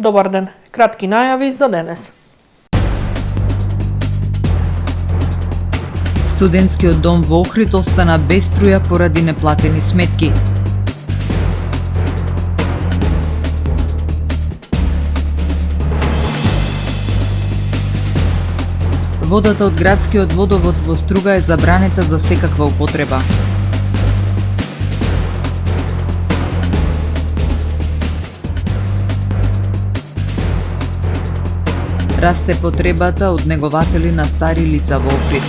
Добар ден, кратки најави за денес. Студентскиот дом во Охрид остана без струја поради неплатени сметки. Водата од градскиот водовод во Струга е забранета за секаква употреба. Расте потребата од негователи на стари лица во Охрид.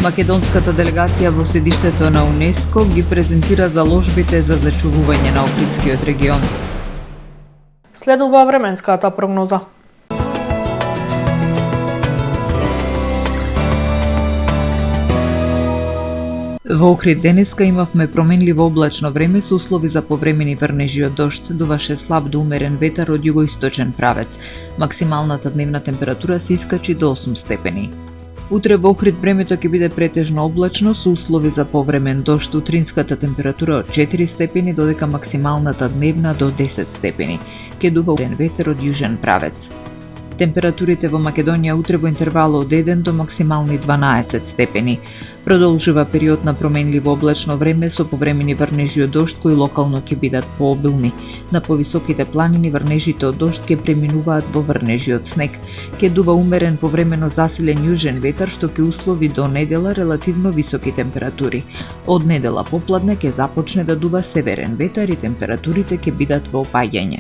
Македонската делегација во седиштето на УНЕСКО ги презентира заложбите за зачувување на Охридскиот регион. Следува временската прогноза. Во Охрид денеска имавме променливо облачно време со услови за повремени врнежи од дожд, дуваше слаб до умерен ветер од југоисточен правец. Максималната дневна температура се искачи до 8 степени. Утре во Охрид времето ќе биде претежно облачно со услови за повремен дожд, утринската температура од 4 степени додека максималната дневна до 10 степени. Ќе дува умерен ветер од јужен правец. Температурите во Македонија утре во интервало од 1 до максимални 12 степени. Продолжува период на променливо облачно време со повремени врнежи од дожд кои локално ќе бидат пообилни. На повисоките планини врнежите од дожд ќе преминуваат во врнежи од снег. Ќе дува умерен повремено засилен јужен ветер што ќе услови до недела релативно високи температури. Од недела попладне ќе започне да дува северен ветер и температурите ќе бидат во опаѓање.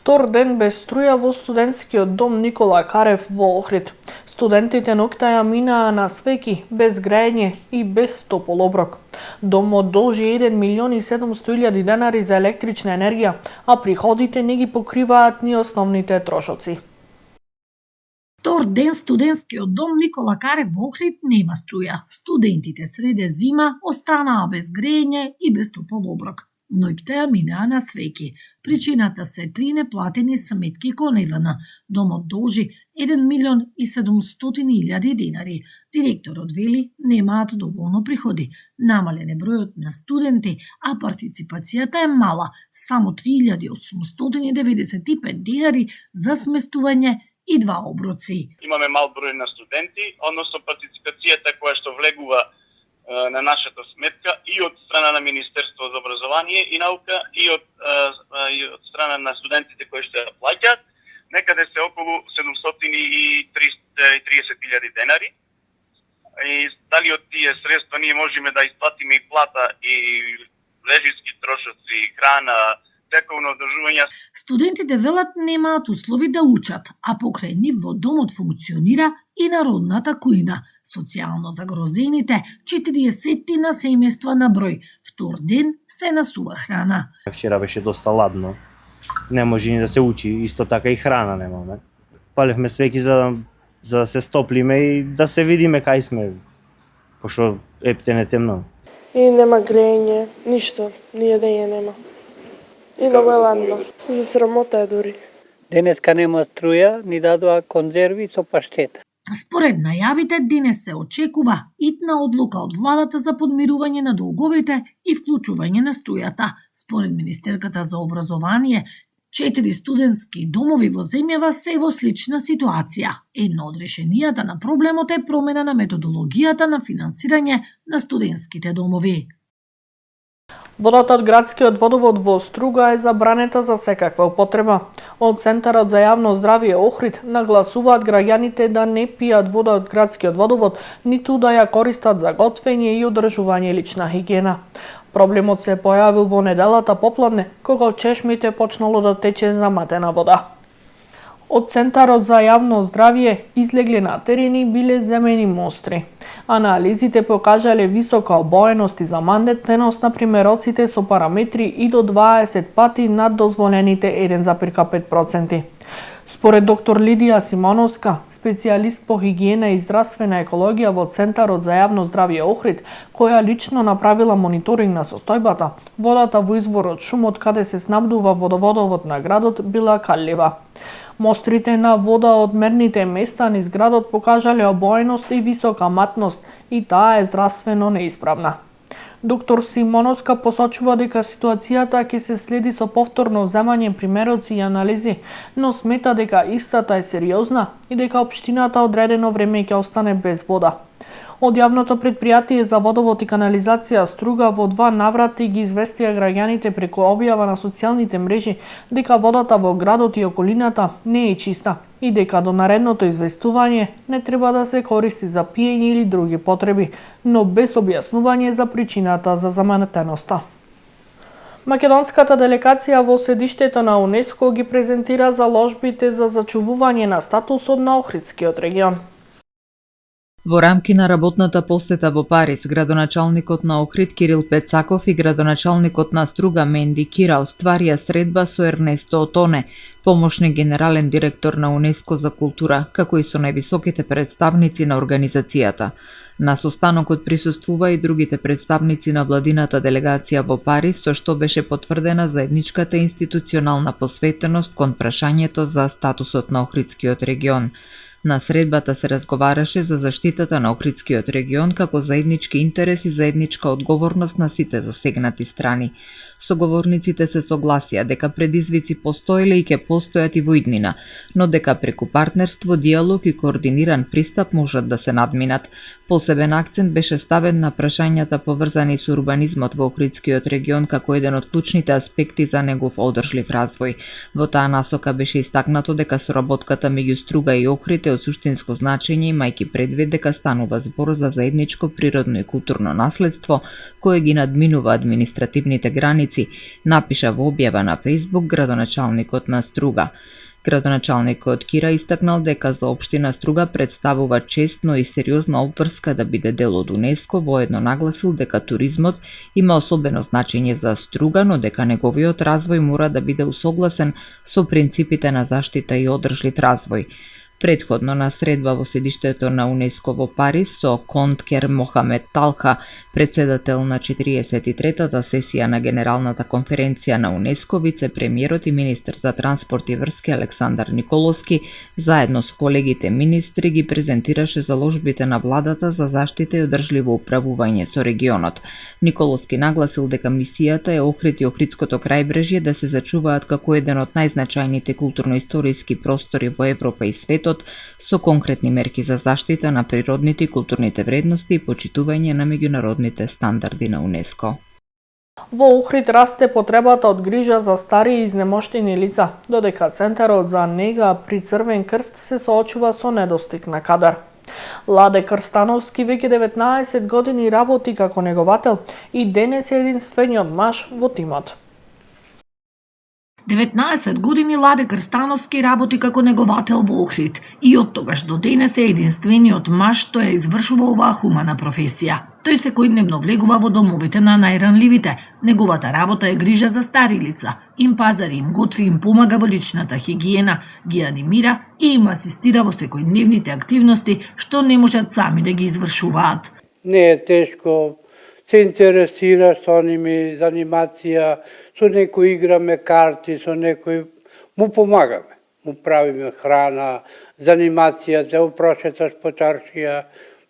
Втор ден без струја во студентскиот дом Никола Карев во Охрид. Студентите ноќта минаа на свеќи, без грејење и без топол оброк. Домот должи 1.700.000 денари за електрична енергија, а приходите не ги покриваат ни основните трошоци. Втор ден студентскиот дом Никола Карев во Охрид нема струја. Студентите среде зима останаа без грејење и без топол оброк. Ноќта минаа на свеќи. Причината се 3 неплатени сметки кон ЕВН. Домот должи 1.700.000 денари. Директорот вели немаат доволно приходи. Намален е бројот на студенти, а партиципацијата е мала, само 3.895 денари за сместување и 2 оброци. Имаме мал број на студенти, односно партиципацијата која што влегува на нашата сметка и од страна на Министерство за образование и наука и од страна на студентите кои што ја плаќаат, некаде се околу 730.000 денари. И дали од тие средства ние можеме да исплатиме и плата и режиски трошоци, храна, тековно одржување. Студентите велат немаат услови да учат, а покрај нив во домот функционира и народната кујна. Социјално загрозените 40 на семејства на број. Втор ден се насува храна. Вчера беше доста ладно. Не може ни да се учи, исто така и храна немаме. Палевме свеќи за да се стоплиме и да се видиме кај сме. Пошто ептен е темно. И нема грејење, ништо, ни јадење нема. И много е ладно, за срамота е дури. Денеска нема струја, ни дадоа конзерви со паштета. Според најавите, денес се очекува итна одлука од владата за подмирување на долговите и вклучување на струјата. Според Министерката за образование, 4 студентски домови во земјава се во слична ситуација. Едно од решенијата на проблемот е промена на методологијата на финансирање на студентските домови. Водата од градскиот водовод во Струга е забранета за секаква употреба. Од Центарот за јавно здравје Охрид нагласуваат граѓаните да не пијат вода од градскиот водовод, ниту да ја користат за готвење и одржување лична хигиена. Проблемот се појавил во неделата попладне, кога од чешмите почнало да тече заматена вода. Од Центарот за јавно здравје излегле на терен и биле земени мостри. Анализите покажале висока обоеност и замандетеност на примероците со параметри и до 20 пати над дозволените 1,5%. Според доктор Лидија Симоновска, специјалист по хигиена и здравствена екологија во Центарот за јавно здравје Охрид, која лично направила мониторинг на состојбата, водата во изворот шумот каде се снабдува водоводовод на градот била каллива. Мострите на вода од мерните места низ градот покажале обоеност и висока матност и таа е здравствено неисправна. Доктор Симоновска посочува дека ситуацијата ќе се следи со повторно земање примероци и анализи, но смета дека истата е сериозна и дека општината одредено време ќе остане без вода. Од јавното претпријатие за водовод и канализација Струга во 2 наврати ги известија граѓаните преку објава на социјалните мрежи дека водата во градот и околината не е чиста и дека до наредното известување не треба да се користи за пиење или други потреби, но без објаснување за причината за заманетеноста. Македонската делегација во седиштето на УНЕСКО ги презентира заложбите за зачувување на статусот на Охридскиот регион. Во рамки на работната посета во Париз, градоначалникот на Охрид Кирил Пецаков и градоначалникот на Струга Менди Кира остварија средба со Ернесто Отоне, помошник генерален директор на УНЕСКО за култура, како и со највисоките представници на организацијата. На состанокот присуствува и другите представници на владината делегација во Париз, со што беше потврдена заедничката институционална посветеност кон прашањето за статусот на Охридскиот регион. На средбата се разговараше за заштитата на Охридскиот регион како заеднички интерес и заедничка одговорност на сите засегнати страни. Соговорниците се согласија дека предизвици постоеле и ќе постојат и во иднина, но дека преку партнерство, диалог и координиран пристап можат да се надминат. Посебен акцент беше ставен на прашањата поврзани со урбанизмот во Охридскиот регион како еден од клучните аспекти за негов одржлив развој. Во таа насока беше истакнато дека соработката меѓу Струга и Охрид е од суштинско значење, имајќи предвид дека станува збор за заедничко природно и културно наследство кое ги надминува административните граници, напиша во објава на Facebook градоначалникот на Струга. Градоначалникот Кира истакнал дека за општина Струга представува честно и сериозна обврска да биде дел од УНЕСКО, воедно нагласил дека туризмот има особено значење за Струга, но дека неговиот развој мора да биде усогласен со принципите на заштита и одржлив развој. Предходно на средба во седиштето на УНЕСКО во Париз со Конткер Мохамед Талха, председател на 43-та сесија на Генералната конференција на УНЕСКО, вице-премиерот и министер за транспорт и врски Александар Николовски, заедно со колегите министри, ги презентираше заложбите на владата за заштита и одржливо управување со регионот. Николовски нагласил дека мисијата е Охрид и Охридското крајбрежје да се зачуваат како еден од најзначајните културно-историски простори во Европа и светот, со конкретни мерки за заштита на природните и културните вредности и почитување на меѓународните стандарди на УНЕСКО. Во Охрид расте потребата од грижа за стари и изнемоштени лица, додека Центарот за нега при Црвен крст се соочува со недостиг на кадар. Ладе Крстановски веќе 19 години работи како неговател и денес е единствениот маж во тимот. 19 години Ладе Крстановски работи како неговател во Охрид и од тогаш до денес е единствениот маж што ја извршува оваа хумана професија. Тој секојдневно влегува во домовите на најранливите. Неговата работа е грижа за стари лица. Им пазари, им готви, им помага во личната хигиена, ги анимира и им асистира во секојдневните активности што не можат сами да ги извршуваат. Не е тешко. Се интересира со ними, занимација, со некој играме карти, со некој му помагаме. Му правиме храна, занимација, да го прошеташ по чаршија,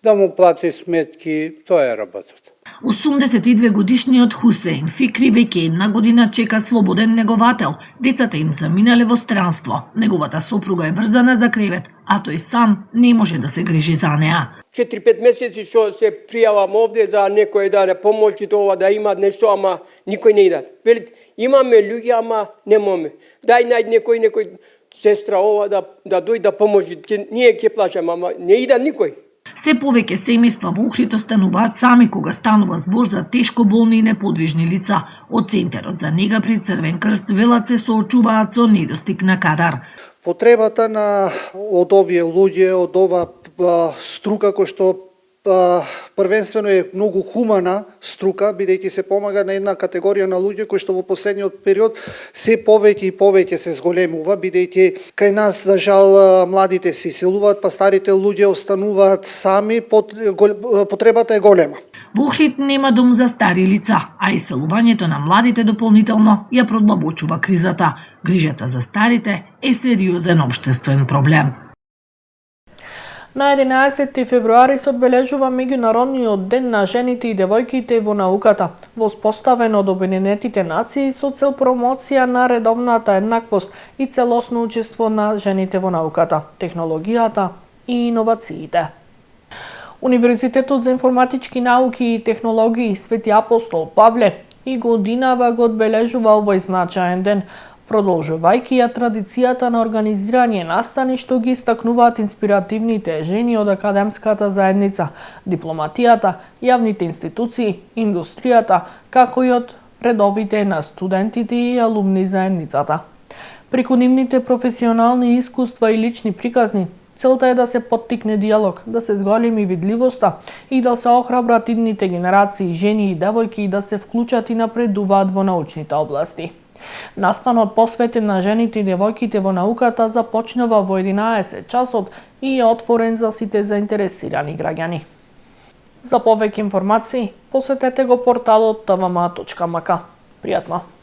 да му плати сметки, тоа е работата. 82 годишниот Хусеин Фикри веќе една година чека слободен неговател. Децата им заминале во странство. Неговата сопруга е врзана за кревет, а тој сам не може да се грижи за неа. 4-5 месеци што се пријавам овде за некој да не помолчи тоа да има нешто, ама никој не идат. Велит, имаме луѓе, ама немаме. Дај најд некој сестра ова да дојде да поможи. Ние ќе плачаме, ама не ида никој. Се повеќе семејства во Охрид остануваат сами кога станува збор за тешко болни и неподвижни лица. Од Центарот за нега при Црвен крст велат се соочуваат со недостиг на кадар. Потребата од овие луѓе, од ова струка кој што првенствено е многу хумана струка, бидејќи се помага на една категорија на луѓе кои што во последниот период се повеќе и повеќе се зголемува, бидејќи кај нас за жал младите се иселуваат, па старите луѓе остануваат сами, потребата е голема. Во Охрид нема дом за стари лица, а иселувањето на младите дополнително ја продлабочува кризата. Грижата за старите е сериозен општествен проблем. На 11 февруари се одбележува меѓународниот ден на жените и девојките во науката, воспоставен од Обединетите нации со цел промоција на редовната еднаквост и целосно учество на жените во науката, технологијата и иновациите. Универзитетот за информатички науки и технологии Свети Апостол Павле и годинава го одбележува овој значаен ден, продолжувајќи ја традицијата на организирање настани што ги истакнуваат инспиративните жени од академската заедница, дипломатијата, јавните институции, индустријата, како и од редовите на студентите и алумни заедницата. Преку нивните професионални искуства и лични приказни, целта е да се поттикне диалог, да се зголеми видливоста и да се охрабрат идните генерации жени и девојки да се вклучат и напредуваат во научните области. Настанот посветен на жените и девојките во науката започнува во 11 часот и е отворен за сите заинтересирани граѓани. За повеќе информации, посетете го порталот tvma.mk. Пријатно!